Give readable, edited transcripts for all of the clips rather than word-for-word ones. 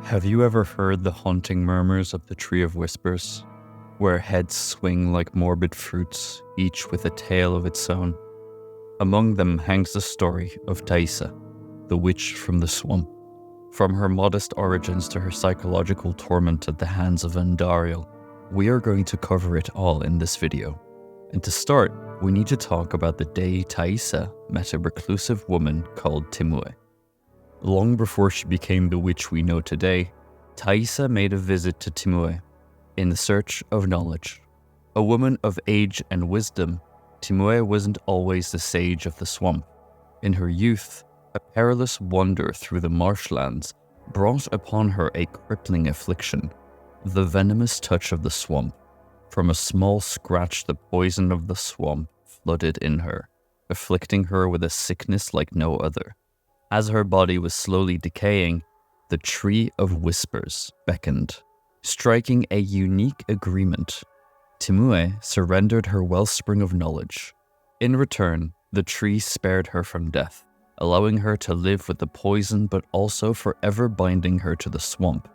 Have you ever heard the haunting murmurs of the Tree of Whispers, where heads swing like morbid fruits, each with a tale of its own? Among them hangs the story of Taissa, the witch from the swamp. From her modest origins to her psychological torment at the hands of Andariel, we are going to cover it all in this video. And to start, we need to talk about the day Taissa met a reclusive woman called Timue. Long before she became the witch we know today, Taissa made a visit to Timue in the search of knowledge. A woman of age and wisdom, Timue wasn't always the sage of the swamp. In her youth, a perilous wander through the marshlands brought upon her a crippling affliction, the venomous touch of the swamp. From a small scratch, the poison of the swamp flooded in her, afflicting her with a sickness like no other. As her body was slowly decaying, the Tree of Whispers beckoned. Striking a unique agreement, Timue surrendered her wellspring of knowledge. In return, the tree spared her from death, allowing her to live with the poison but also forever binding her to the swamp.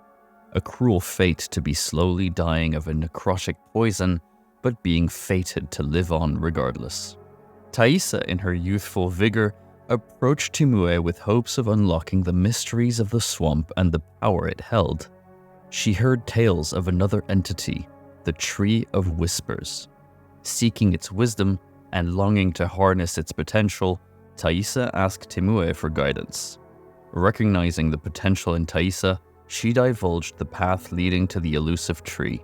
A cruel fate to be slowly dying of a necrotic poison, but being fated to live on regardless. Taissa, in her youthful vigor, approached Timue with hopes of unlocking the mysteries of the swamp and the power it held. She heard tales of another entity, the Tree of Whispers. Seeking its wisdom and longing to harness its potential, Taissa asked Timue for guidance. Recognizing the potential in Taissa, she divulged the path leading to the elusive tree.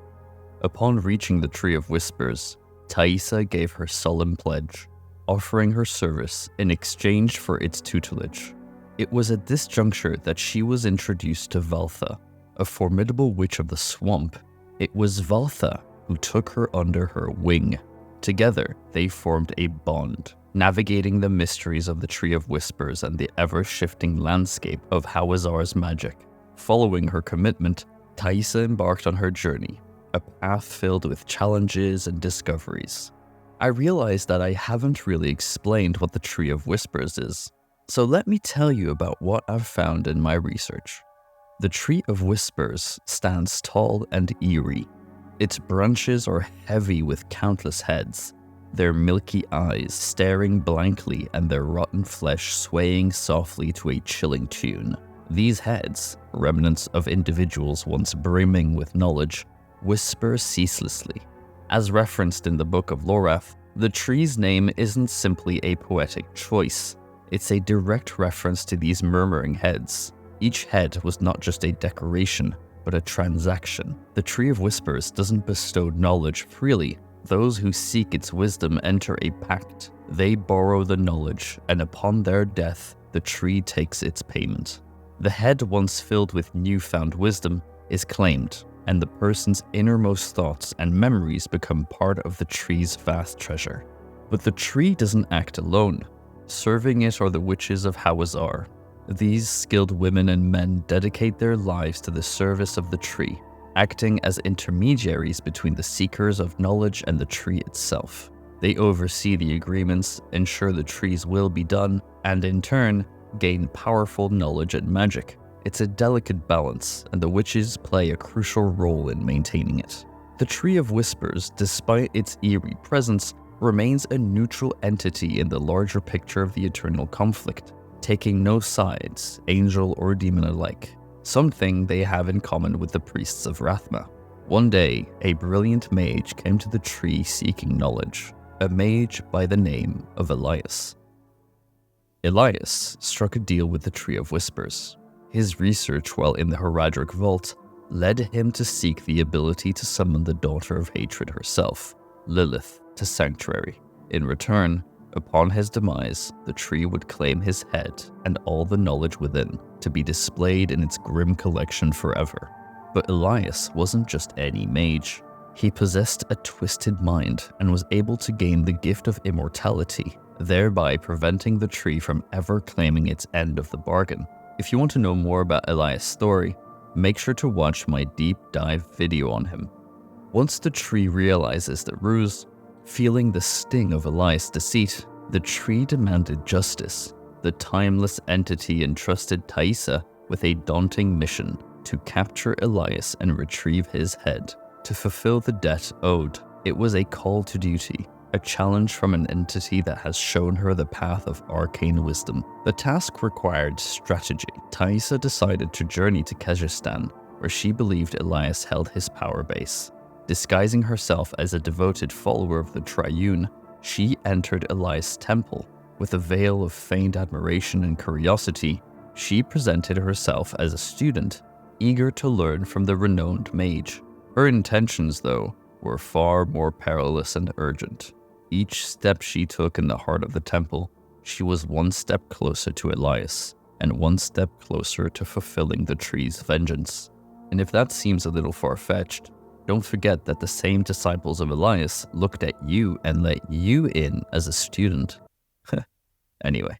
Upon reaching the Tree of Whispers, Taissa gave her solemn pledge, offering her service in exchange for its tutelage. It was at this juncture that she was introduced to Valtha, a formidable witch of the swamp. It was Valtha who took her under her wing. Together, they formed a bond, navigating the mysteries of the Tree of Whispers and the ever-shifting landscape of Hawazar's magic. Following her commitment, Taissa embarked on her journey, a path filled with challenges and discoveries. I realized that I haven't really explained what the Tree of Whispers is, so let me tell you about what I've found in my research. The Tree of Whispers stands tall and eerie. Its branches are heavy with countless heads, their milky eyes staring blankly and their rotten flesh swaying softly to a chilling tune. These heads, remnants of individuals once brimming with knowledge, whisper ceaselessly. As referenced in the Book of Lorath, the tree's name isn't simply a poetic choice. It's a direct reference to these murmuring heads. Each head was not just a decoration, but a transaction. The Tree of Whispers doesn't bestow knowledge freely. Those who seek its wisdom enter a pact. They borrow the knowledge, and upon their death, the tree takes its payment. The head once filled with newfound wisdom is claimed, and the person's innermost thoughts and memories become part of the tree's vast treasure. But the tree doesn't act alone. Serving it are the witches of Hawazar. These skilled women and men dedicate their lives to the service of the tree, acting as intermediaries between the seekers of knowledge and the tree itself. They oversee the agreements, ensure the tree's will be done, and in turn, gain powerful knowledge and magic. It's a delicate balance, and the witches play a crucial role in maintaining it. The Tree of Whispers, despite its eerie presence, remains a neutral entity in the larger picture of the eternal conflict, taking no sides, angel or demon alike, something they have in common with the priests of Rathma. One day, a brilliant mage came to the tree seeking knowledge, a mage by the name of Elias. Elias struck a deal with the Tree of Whispers. His research while in the Heradric Vault led him to seek the ability to summon the Daughter of Hatred herself, Lilith, to Sanctuary. In return, upon his demise, the tree would claim his head and all the knowledge within to be displayed in its grim collection forever. But Elias wasn't just any mage. He possessed a twisted mind and was able to gain the gift of immortality, thereby preventing the tree from ever claiming its end of the bargain. If you want to know more about Elias' story, make sure to watch my deep dive video on him. Once the tree realizes the ruse, feeling the sting of Elias' deceit, the tree demanded justice. The timeless entity entrusted Taissa with a daunting mission to capture Elias and retrieve his head, to fulfill the debt owed. It was a call to duty, a challenge from an entity that has shown her the path of arcane wisdom. The task required strategy. Taissa decided to journey to Kyrgyzstan, where she believed Elias held his power base. Disguising herself as a devoted follower of the Triune, she entered Elias' temple. With a veil of feigned admiration and curiosity, she presented herself as a student, eager to learn from the renowned mage. Her intentions, though, were far more perilous and urgent. Each step she took in the heart of the temple, she was one step closer to Elias, and one step closer to fulfilling the tree's vengeance. And if that seems a little far-fetched, don't forget that the same disciples of Elias looked at you and let you in as a student. Anyway,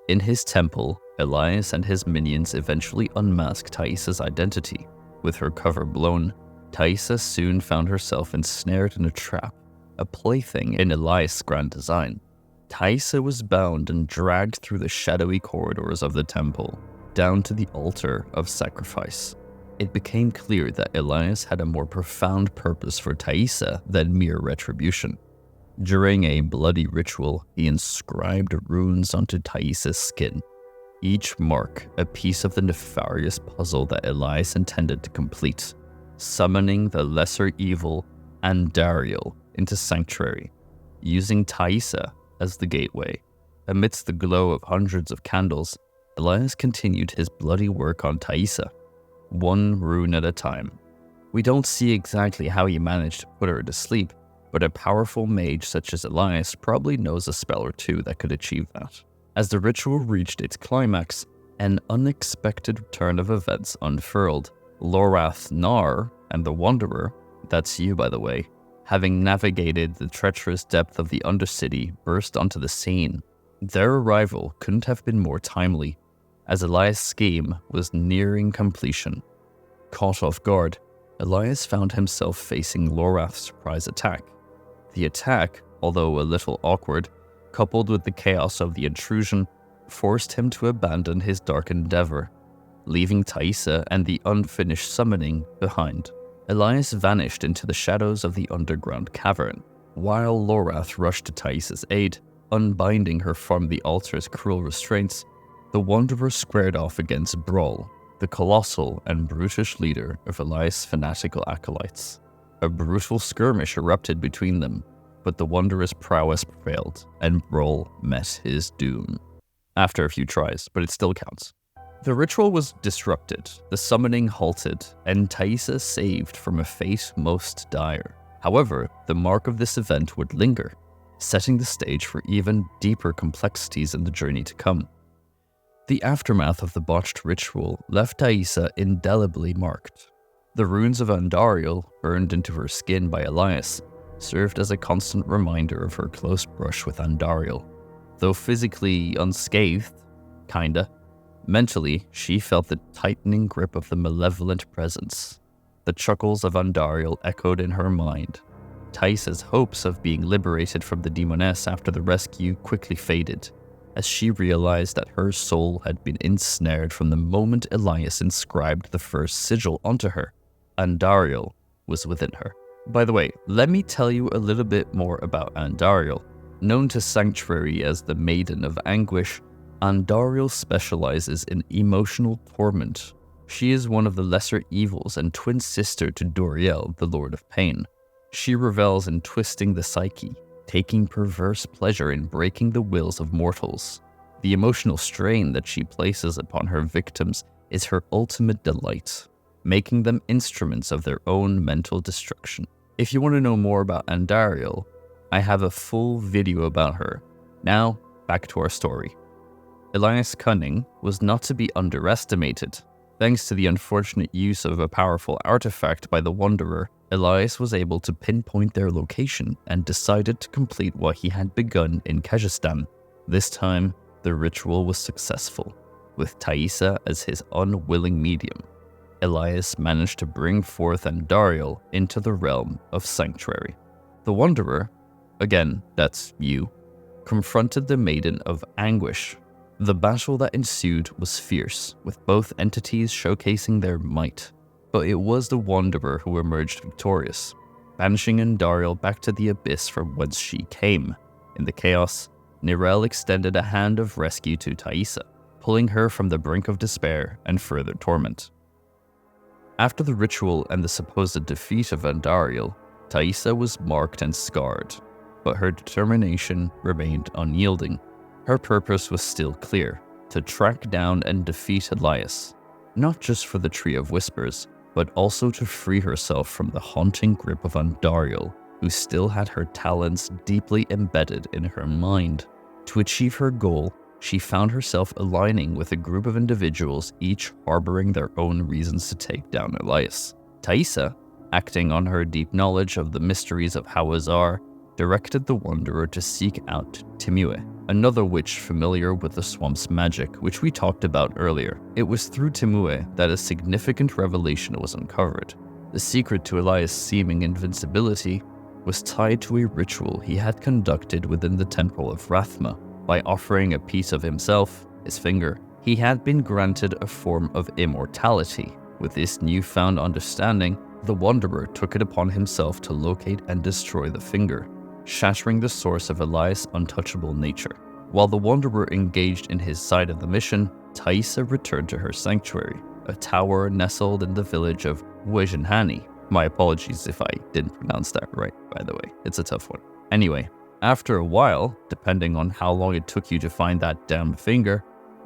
in his temple, Elias and his minions eventually unmasked Taissa's identity. With her cover blown, Taissa soon found herself ensnared in a trap, a plaything in Elias' grand design. Taissa was bound and dragged through the shadowy corridors of the temple, down to the altar of sacrifice. It became clear that Elias had a more profound purpose for Taissa than mere retribution. During a bloody ritual, he inscribed runes onto Taissa's skin, each mark a piece of the nefarious puzzle that Elias intended to complete, summoning the lesser evil Andariel into sanctuary, using Taissa as the gateway. Amidst the glow of hundreds of candles, Elias continued his bloody work on Taissa, one rune at a time. We don't see exactly how he managed to put her to sleep, but a powerful mage such as Elias probably knows a spell or two that could achieve that. As the ritual reached its climax, an unexpected turn of events unfurled. Lorath Nar and the Wanderer, that's you by the way, having navigated the treacherous depth of the Undercity, burst onto the scene. Their arrival couldn't have been more timely, as Elias' scheme was nearing completion. Caught off guard, Elias found himself facing Lorath's surprise attack. The attack, although a little awkward, coupled with the chaos of the intrusion, forced him to abandon his dark endeavor, leaving Taissa and the unfinished summoning behind. Elias vanished into the shadows of the underground cavern, while Lorath rushed to Taissa's aid, unbinding her from the altar's cruel restraints. The Wanderer squared off against Brawl, the colossal and brutish leader of Elias' fanatical acolytes. A brutal skirmish erupted between them, but the Wanderer's prowess prevailed, and Brawl met his doom. After a few tries, but it still counts. The ritual was disrupted, the summoning halted, and Taissa saved from a fate most dire. However, the mark of this event would linger, setting the stage for even deeper complexities in the journey to come. The aftermath of the botched ritual left Taissa indelibly marked. The runes of Andariel, burned into her skin by Elias, served as a constant reminder of her close brush with Andariel. Though physically unscathed, kinda, mentally she felt the tightening grip of the malevolent presence. The chuckles of Andariel echoed in her mind. Taissa's hopes of being liberated from the demoness after the rescue quickly faded, as she realized that her soul had been ensnared from the moment Elias inscribed the first sigil onto her. Andariel was within her. By the way, let me tell you a little bit more about Andariel. Known to Sanctuary as the Maiden of Anguish, Andariel specializes in emotional torment. She is one of the lesser evils and twin sister to Doriel, the Lord of Pain. She revels in twisting the psyche, taking perverse pleasure in breaking the wills of mortals. The emotional strain that she places upon her victims is her ultimate delight, making them instruments of their own mental destruction. If you want to know more about Andariel, I have a full video about her. Now, back to our story. Elias' cunning was not to be underestimated. Thanks to the unfortunate use of a powerful artifact by the Wanderer, Elias was able to pinpoint their location and decided to complete what he had begun in Kyrgyzstan. This time, the ritual was successful, with Taissa as his unwilling medium. Elias managed to bring forth Andariel into the realm of Sanctuary. The Wanderer, again, that's you, confronted the Maiden of Anguish, The battle that ensued was fierce, with both entities showcasing their might. But it was the Wanderer who emerged victorious, banishing Andariel back to the abyss from whence she came. In the chaos, Nirel extended a hand of rescue to Taissa, pulling her from the brink of despair and further torment. After the ritual and the supposed defeat of Andariel, Taissa was marked and scarred, but her determination remained unyielding. Her purpose was still clear, to track down and defeat Elias, not just for the Tree of Whispers, but also to free herself from the haunting grip of Andariel, who still had her talents deeply embedded in her mind. To achieve her goal, she found herself aligning with a group of individuals, each harboring their own reasons to take down Elias. Taissa, acting on her deep knowledge of the mysteries of Hawazar, directed the Wanderer to seek out Timue, another witch familiar with the swamp's magic, which we talked about earlier. It was through Timue that a significant revelation was uncovered. The secret to Elias' seeming invincibility was tied to a ritual he had conducted within the Temple of Rathma. By offering a piece of himself, his finger, he had been granted a form of immortality. With this newfound understanding, the Wanderer took it upon himself to locate and destroy the finger, shattering the source of Elias' untouchable nature. While the Wanderer engaged in his side of the mission, Taissa returned to her sanctuary, a tower nestled in the village of Wejenhani. My apologies if I didn't pronounce that right, by the way. It's a tough one. Anyway, after a while, depending on how long it took you to find that damn finger,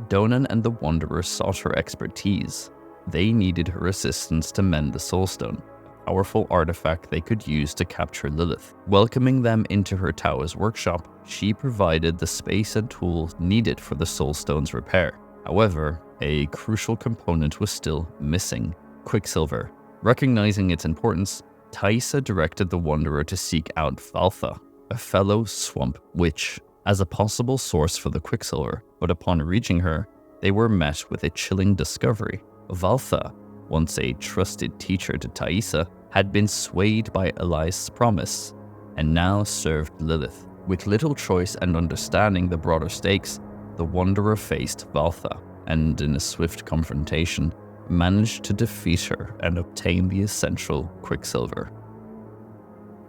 Donan and the Wanderer sought her expertise. They needed her assistance to mend the Soulstone, a powerful artifact they could use to capture Lilith. Welcoming them into her tower's workshop, she provided the space and tools needed for the Soulstone's repair. However, a crucial component was still missing: Quicksilver. Recognizing its importance, Taissa directed the Wanderer to seek out Valtha, a fellow swamp witch, as a possible source for the Quicksilver, but upon reaching her, they were met with a chilling discovery. Valtha, once a trusted teacher to Taissa, had been swayed by Elias' promise, and now served Lilith. With little choice and understanding the broader stakes, the Wanderer faced Valtha, and in a swift confrontation, managed to defeat her and obtain the essential Quicksilver.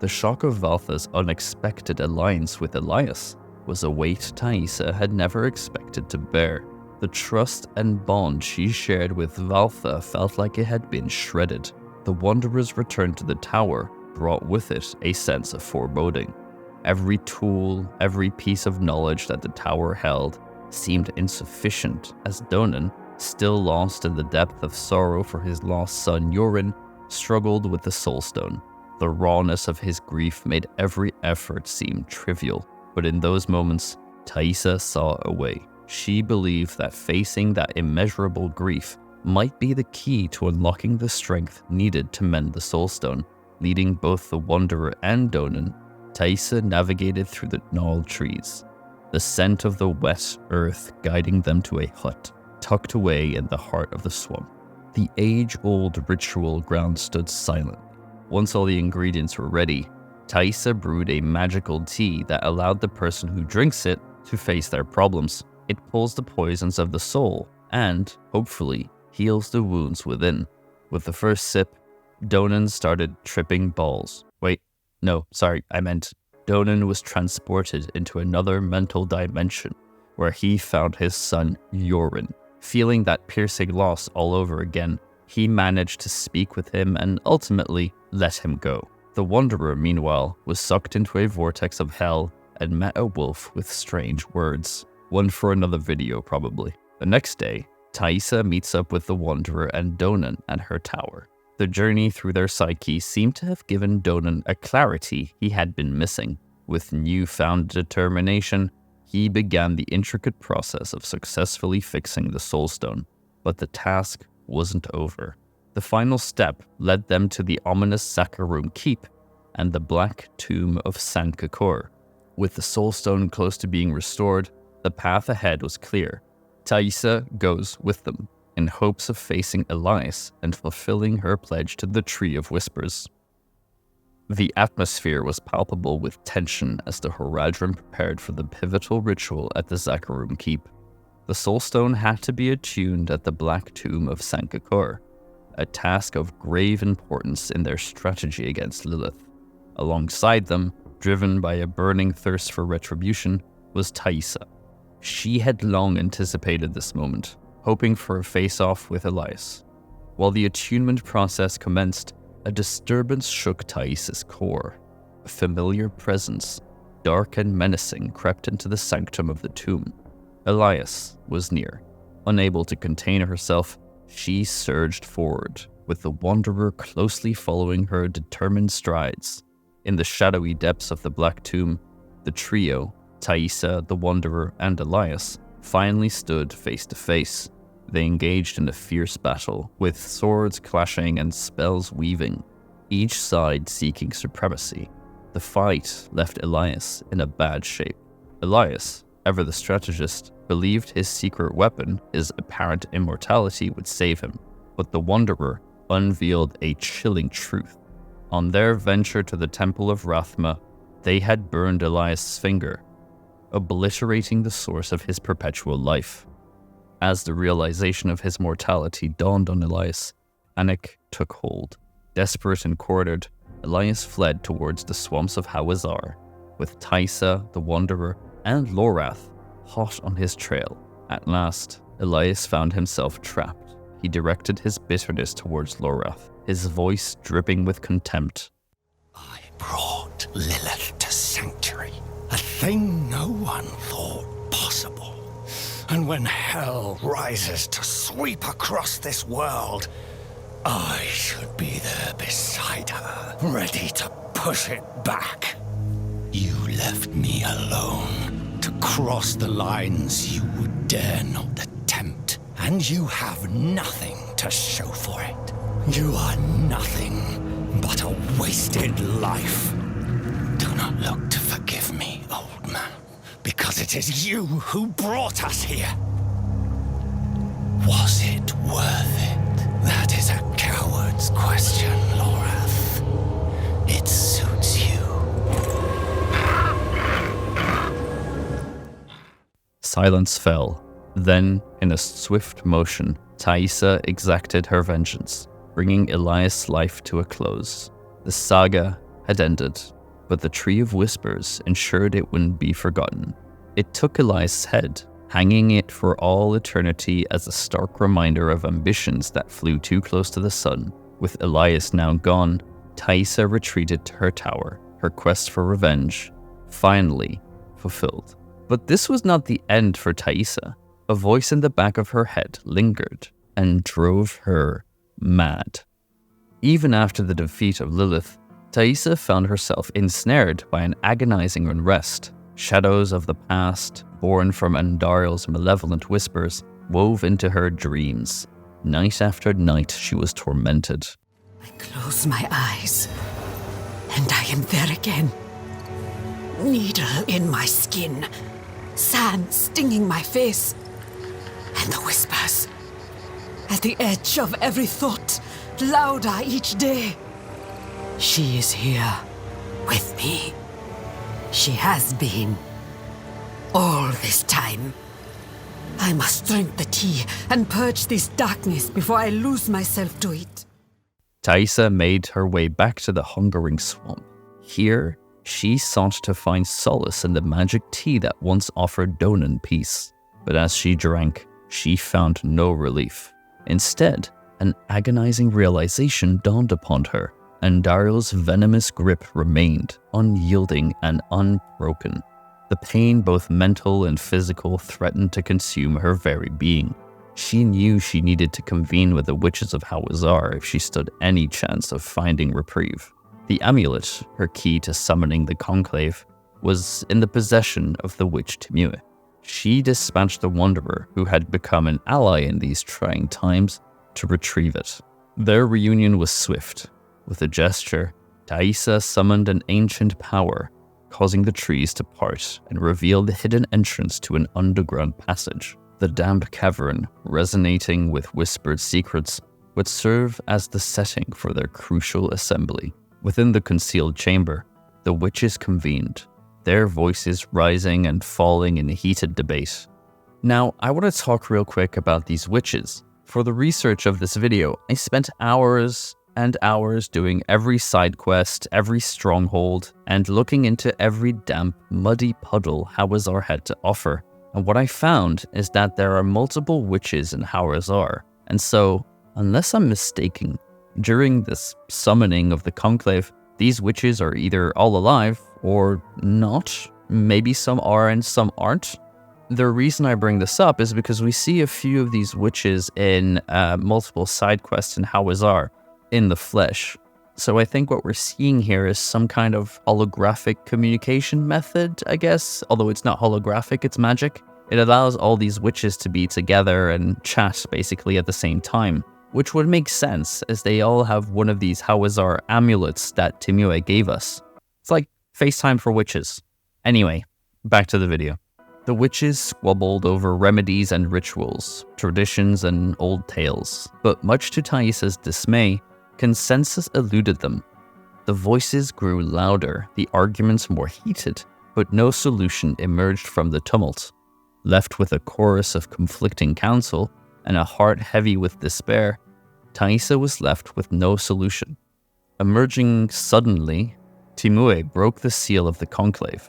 The shock of Valtha's unexpected alliance with Elias was a weight Taissa had never expected to bear. The trust and bond she shared with Valtha felt like it had been shredded. The Wanderer's return to the tower brought with it a sense of foreboding. Every tool, every piece of knowledge that the tower held seemed insufficient, as Donan, still lost in the depth of sorrow for his lost son Yorin, struggled with the Soulstone. The rawness of his grief made every effort seem trivial, but in those moments, Taissa saw a way. She believed that facing that immeasurable grief might be the key to unlocking the strength needed to mend the Soulstone. Leading both the Wanderer and Donan, Taissa navigated through the gnarled trees, the scent of the wet earth guiding them to a hut tucked away in the heart of the swamp. The age-old ritual ground stood silent. Once all the ingredients were ready, Taissa brewed a magical tea that allowed the person who drinks it to face their problems. It pulls the poisons of the soul and, hopefully, heals the wounds within. With the first sip, Donan started tripping balls. Donan was transported into another mental dimension where he found his son Yorin. Feeling that piercing loss all over again, he managed to speak with him and ultimately let him go. The Wanderer, meanwhile, was sucked into a vortex of hell and met a wolf with strange words. One for another video, probably. The next day, Taissa meets up with the Wanderer and Donan at her tower. The journey through their psyche seemed to have given Donan a clarity he had been missing. With newfound determination, he began the intricate process of successfully fixing the Soulstone. But the task wasn't over. The final step led them to the ominous Sakarum Keep and the Black Tomb of Sankakor. With the Soulstone close to being restored, the path ahead was clear. Taissa goes with them, in hopes of facing Elias and fulfilling her pledge to the Tree of Whispers. The atmosphere was palpable with tension as the Horadrim prepared for the pivotal ritual at the Sakarum Keep. The Soulstone had to be attuned at the Black Tomb of Sankakor, a task of grave importance in their strategy against Lilith. Alongside them, driven by a burning thirst for retribution, was Taissa. She had long anticipated this moment, hoping for a face-off with Elias. While the attunement process commenced, a disturbance shook Taissa's core. A familiar presence, dark and menacing, crept into the sanctum of the tomb. Elias was near. Unable to contain herself, she surged forward, with the Wanderer closely following her determined strides. In the shadowy depths of the Black Tomb, the trio, Taissa, the Wanderer, and Elias, finally stood face to face. They engaged in a fierce battle, with swords clashing and spells weaving, each side seeking supremacy. The fight left Elias in a bad shape. Elias, ever the strategist, believed his secret weapon, his apparent immortality, would save him, but the Wanderer unveiled a chilling truth. On their venture to the Temple of Rathma, they had burned Elias' finger, obliterating the source of his perpetual life. As the realization of his mortality dawned on Elias, panic took hold. Desperate and cornered, Elias fled towards the swamps of Hawazar, with Taissa, the Wanderer, and Lorath hot on his trail. At last, Elias found himself trapped. He directed his bitterness towards Lorath, his voice dripping with contempt. I brought Lilith to Sanctuary, a thing no one thought possible. And when hell rises to sweep across this world, I should be there beside her, ready to push it back. You left me alone to cross the lines you would dare not attempt, and you have nothing to show for it. You are nothing but a wasted life. Do not look to forgive me, old man, because it is you who brought us here. Was it worth it? That is a coward's question, Lorath. It suits you. Silence fell. Then, in a swift motion, Taissa exacted her vengeance, bringing Elias' life to a close. The saga had ended, but the Tree of Whispers ensured it wouldn't be forgotten. It took Elias' head, hanging it for all eternity as a stark reminder of ambitions that flew too close to the sun. With Elias now gone, Taissa retreated to her tower, her quest for revenge finally fulfilled. But this was not the end for Taissa. A voice in the back of her head lingered and drove her mad. Even after the defeat of Lilith, Taissa found herself ensnared by an agonizing unrest. Shadows of the past, born from Andariel's malevolent whispers, wove into her dreams. Night after night, she was tormented. I close my eyes, and I am there again. Needle in my skin, sand stinging my face, and the whispers at the edge of every thought, louder each day. She is here with me. She has been all this time. I must drink the tea and purge this darkness before I lose myself to it. Taissa made her way back to the hungering swamp. Here, she sought to find solace in the magic tea that once offered Donan peace. But as she drank, she found no relief. Instead, an agonizing realization dawned upon her. Andariel's venomous grip remained, unyielding and unbroken. The pain, both mental and physical, threatened to consume her very being. She knew she needed to convene with the witches of Hawazar if she stood any chance of finding reprieve. The amulet, her key to summoning the conclave, was in the possession of the witch Timue. She dispatched the Wanderer, who had become an ally in these trying times, to retrieve it. Their reunion was swift. With a gesture, Taissa summoned an ancient power, causing the trees to part and reveal the hidden entrance to an underground passage. The damp cavern, resonating with whispered secrets, would serve as the setting for their crucial assembly. Within the concealed chamber, the witches convened, their voices rising and falling in heated debate. Now, I want to talk real quick about these witches. For the research of this video, I spent hours and hours doing every side quest, every stronghold, and looking into every damp, muddy puddle Hawazar had to offer. And what I found is that there are multiple witches in Hawazar, and so, unless I'm mistaken, during this summoning of the Conclave, these witches are either all alive or not. Maybe some are and some aren't. The reason I bring this up is because we see a few of these witches in multiple side quests in Hawazar in the flesh. So I think what we're seeing here is some kind of holographic communication method, I guess. Although it's not holographic, it's magic. It allows all these witches to be together and chat basically at the same time, which would make sense as they all have one of these Hawazar amulets that Timue gave us. It's like FaceTime for witches. Anyway, back to the video. The witches squabbled over remedies and rituals, traditions and old tales, but much to Taissa's dismay, consensus eluded them. The voices grew louder, the arguments more heated, but no solution emerged from the tumult. Left with a chorus of conflicting counsel and a heart heavy with despair, Taissa was left with no solution. Emerging suddenly, Timue broke the seal of the conclave.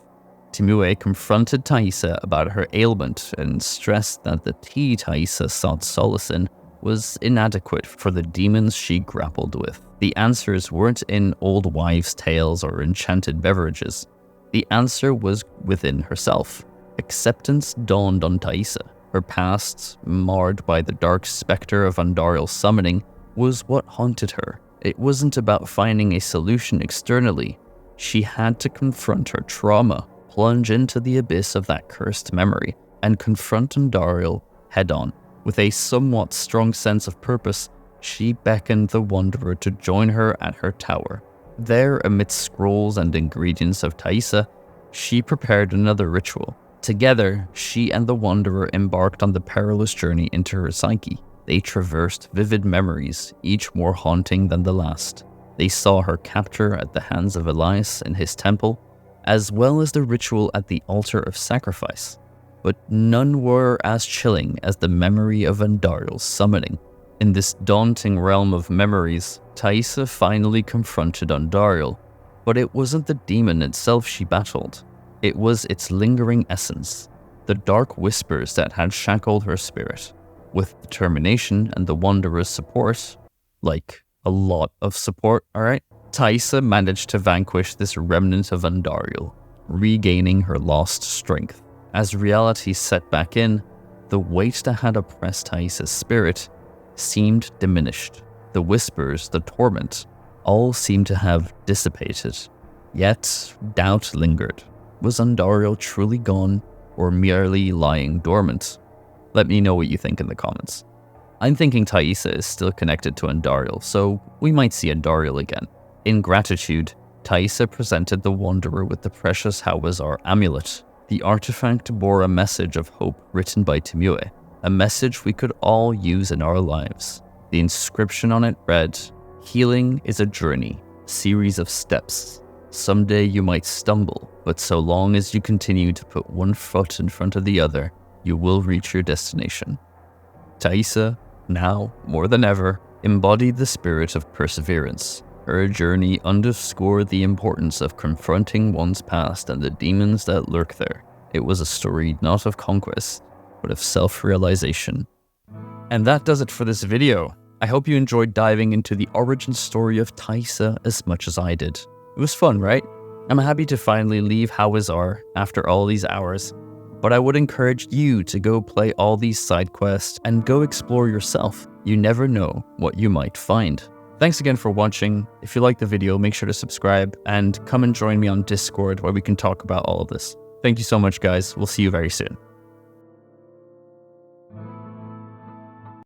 Timue confronted Taissa about her ailment and stressed that the tea Taissa sought solace in was inadequate for the demons she grappled with. The answers weren't in old wives' tales or enchanted beverages. The answer was within herself. Acceptance dawned on Taissa. Her past, marred by the dark specter of Andariel's summoning, was what haunted her. It wasn't about finding a solution externally. She had to confront her trauma, plunge into the abyss of that cursed memory, and confront Andariel head-on. With a somewhat strong sense of purpose, she beckoned the Wanderer to join her at her tower. There, amidst scrolls and ingredients of Taissa, she prepared another ritual. Together, she and the Wanderer embarked on the perilous journey into her psyche. They traversed vivid memories, each more haunting than the last. They saw her capture at the hands of Elias in his temple, as well as the ritual at the altar of sacrifice. But none were as chilling as the memory of Andariel's summoning. In this daunting realm of memories, Taissa finally confronted Andariel, but it wasn't the demon itself she battled. It was its lingering essence, the dark whispers that had shackled her spirit. With determination and the Wanderer's support, like a lot of support, alright, Taissa managed to vanquish this remnant of Andariel, regaining her lost strength. As reality set back in, the weight that had oppressed Taissa's spirit seemed diminished. The whispers, the torment, all seemed to have dissipated. Yet, doubt lingered. Was Andariel truly gone, or merely lying dormant? Let me know what you think in the comments. I'm thinking Taissa is still connected to Andariel, so we might see Andariel again. In gratitude, Taissa presented the Wanderer with the precious Hawazar amulet. The artifact bore a message of hope written by Timue, a message we could all use in our lives. The inscription on it read, "Healing is a journey, a series of steps. Someday you might stumble, but so long as you continue to put one foot in front of the other, you will reach your destination." Taissa, now more than ever, embodied the spirit of perseverance. Her journey underscored the importance of confronting one's past and the demons that lurk there. It was a story not of conquest, but of self-realization. And that does it for this video. I hope you enjoyed diving into the origin story of Taissa as much as I did. It was fun, right? I'm happy to finally leave Hawazar after all these hours, but I would encourage you to go play all these side quests and go explore yourself. You never know what you might find. Thanks again for watching. If you liked the video, make sure to subscribe and come and join me on Discord where we can talk about all of this. Thank you so much, guys. We'll see you very soon.